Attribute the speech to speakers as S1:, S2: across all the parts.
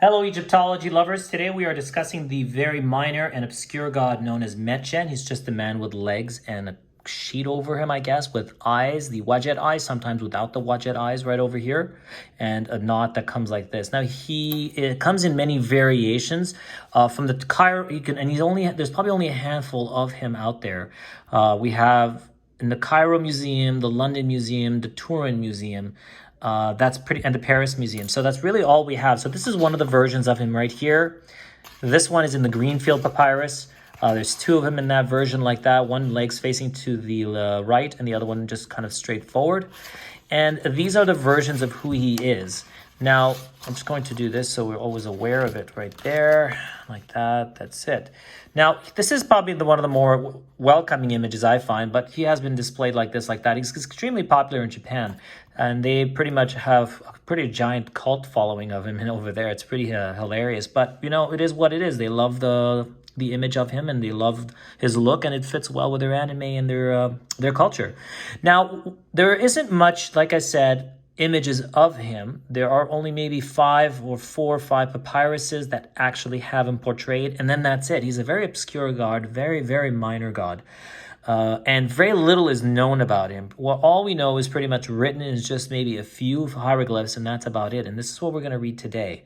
S1: Hello, Egyptology lovers. Today we are discussing the very minor and obscure god known as Medjed. He's just a man with legs and a sheet over him, I guess, with eyes, the Medjed eyes, sometimes without the Medjed eyes right over here, and a knot that comes like this. Now, it comes in many variations. From the Cairo, there's probably only a handful of him out there. We have in the Cairo Museum, the London Museum, the Turin Museum, and the Paris Museum. So that's really all we have. So this is one of the versions of him right here. This one is in the Greenfield Papyrus. There's two of him in that version like that. One leg's facing to the right and the other one just kind of straight forward. And these are the versions of who he is. Now, I'm just going to do this so we're always aware of it right there, like that. That's it. Now, this is probably one of the more welcoming images I find, but he has been displayed like this, like that. He's extremely popular in Japan, and they pretty much have a pretty giant cult following of him over there. It's pretty hilarious, but, you know, it is what it is. They love the image of him, and they love his look, and it fits well with their anime and their culture. Now, there isn't much, like I said, images of him. There are only maybe 4 or 5 papyruses that actually have him portrayed, and then that's it. He's a very obscure god, very, very minor god. And very little is known about him. Well, all we know is pretty much written is just maybe a few hieroglyphs, and that's about it. And this is what we're going to read today.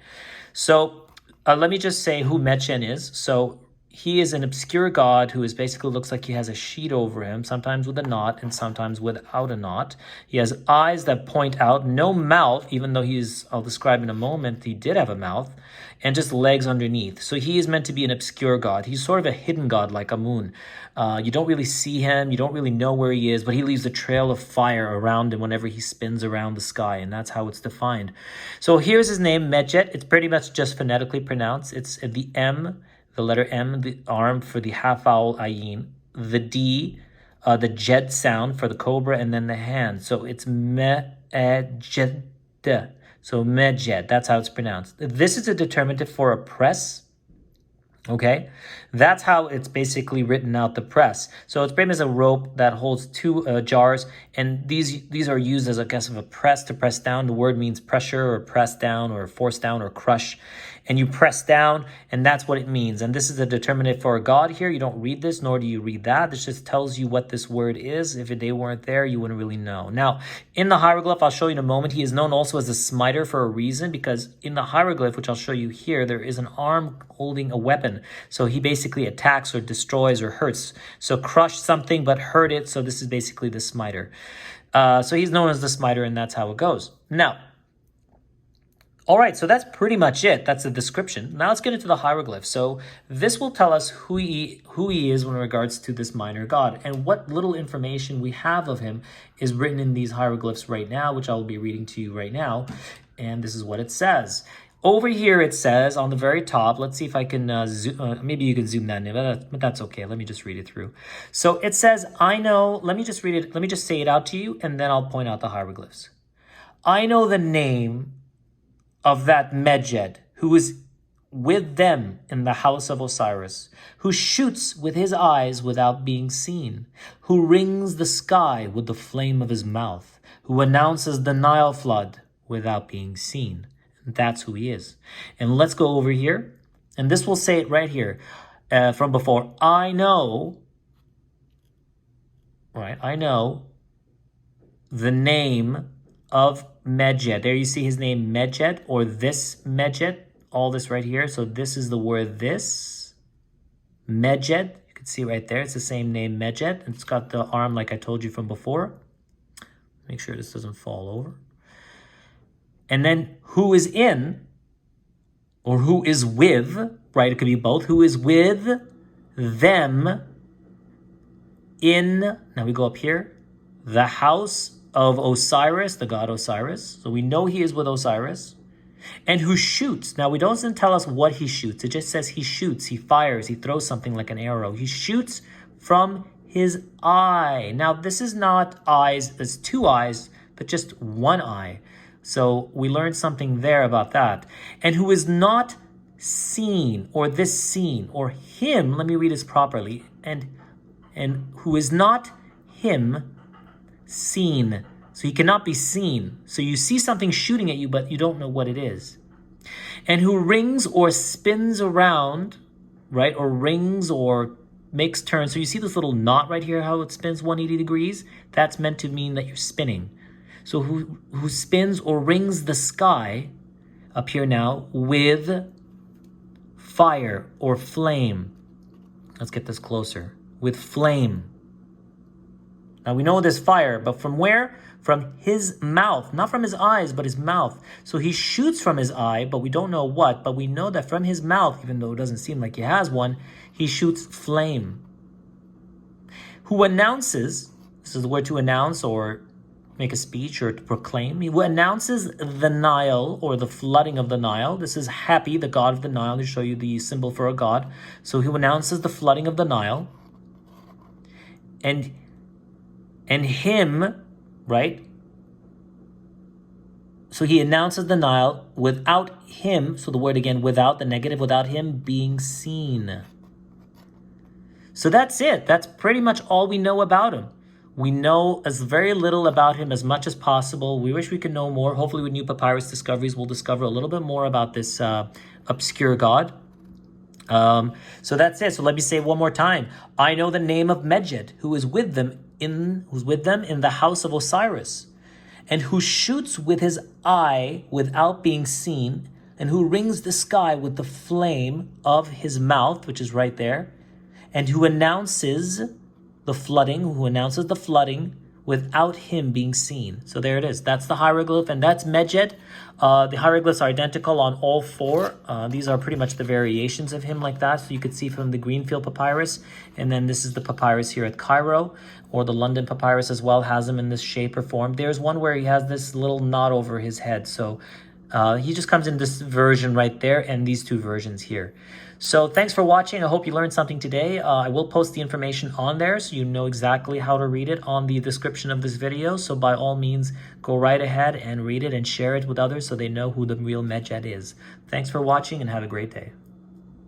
S1: So let me just say who Medjed is. So he is an obscure god who basically looks like he has a sheet over him, sometimes with a knot and sometimes without a knot. He has eyes that point out, no mouth, even though I'll describe in a moment, he did have a mouth, and just legs underneath. So he is meant to be an obscure god. He's sort of a hidden god, like Amun. You don't really see him, you don't really know where he is, but he leaves a trail of fire around him whenever he spins around the sky, and that's how it's defined. So here's his name, Medjed. It's pretty much just phonetically pronounced. It's the M, the letter M, the arm for the half vowel ayin, the D, the jed sound for the cobra, and then the hand. So it's Medjed. So Medjed, that's how it's pronounced. This is a determinative for a press. Okay, that's how it's basically written out, the press. So it's pretty much a rope that holds 2 jars, and these are used as, I guess, of a press to press down. The word means pressure or press down or force down or crush, and you press down, and that's what it means. And this is a determinative for a god here. You don't read this, nor do you read that. This just tells you what this word is. If they weren't there, you wouldn't really know. Now, in the hieroglyph, I'll show you in a moment, he is known also as the Smiter for a reason, because in the hieroglyph, which I'll show you here, there is an arm holding a weapon. So he basically attacks or destroys or hurts. So crush something but hurt it. So this is basically the Smiter. So he's known as the Smiter, and that's how it goes. Now, all right, so that's pretty much it. That's the description. Now let's get into the hieroglyph. So this will tell us who he is in regards to this minor god, and what little information we have of him is written in these hieroglyphs right now, which I will be reading to you right now. And this is what it says. Over here it says on the very top, let's see if I can maybe you can zoom that in, but that's okay. Let me just read it through. So it says, I know, let me just read it. Let me just say it out to you, and then I'll point out the hieroglyphs. I know the name of that Medjed who is with them in the House of Osiris, who shoots with his eyes without being seen, who rings the sky with the flame of his mouth, who announces the Nile Flood without being seen. That's who he is. And let's go over here, and this will say it right here from before. I know the name of Medjed. There you see his name, Medjed, or this Medjed, all this right here. So this is the word this, Medjed. You can see right there, it's the same name, Medjed. It's got the arm like I told you from before. Make sure this doesn't fall over. And then who is in, or who is with, right? It could be both. Who is with them in, now we go up here, the House of Osiris, the god Osiris. So we know he is with Osiris. And who shoots. Now, it doesn't tell us what he shoots. It just says he shoots, he fires, he throws something like an arrow. He shoots from his eye. Now, this is not eyes, there's 2 eyes, but just 1 eye. So we learned something there about that. And who is not seen, or this seen, or him, let me read this properly, and who is not him seen. So he cannot be seen. So you see something shooting at you, but you don't know what it is. And who rings or spins around, right? Or rings or makes turns. So you see this little knot right here, how it spins 180 degrees? That's meant to mean that you're spinning. So who spins or rings the sky, up here now, with fire or flame. Let's get this closer. With flame. Now we know there's fire, but from where? From his mouth, not from his eyes, but his mouth. So he shoots from his eye, but we don't know what, but we know that from his mouth, even though it doesn't seem like he has one, he shoots flame. Who announces, this is the word to announce or make a speech or to proclaim. He announces the Nile or the flooding of the Nile. This is Happy, the god of the Nile, to show you the symbol for a god. So he announces the flooding of the Nile. And him, right? So he announces the Nile without him, so the word again, without, the negative, without him being seen. So that's it. That's pretty much all we know about him. We know as very little about him as much as possible. We wish we could know more. Hopefully with new papyrus discoveries, we'll discover a little bit more about this obscure god. So that's it. So let me say it one more time. I know the name of Medjed, who is with them in the House of Osiris, and who shoots with his eye without being seen, and who rings the sky with the flame of his mouth, which is right there, and who announces the flooding, without him being seen. So there it is. That's the hieroglyph, and that's Medjed. The hieroglyphs are identical on all four. These are pretty much the variations of him like that. So you could see from the Greenfield papyrus, and then this is the papyrus here at Cairo, or the London papyrus as well has him in this shape or form. There's one where he has this little knot over his head. So he just comes in this version right there and these two versions here. So thanks for watching. I hope you learned something today. I will post the information on there so you know exactly how to read it on the description of this video. So by all means, go right ahead and read it and share it with others so they know who the real Medjed is. Thanks for watching and have a great day.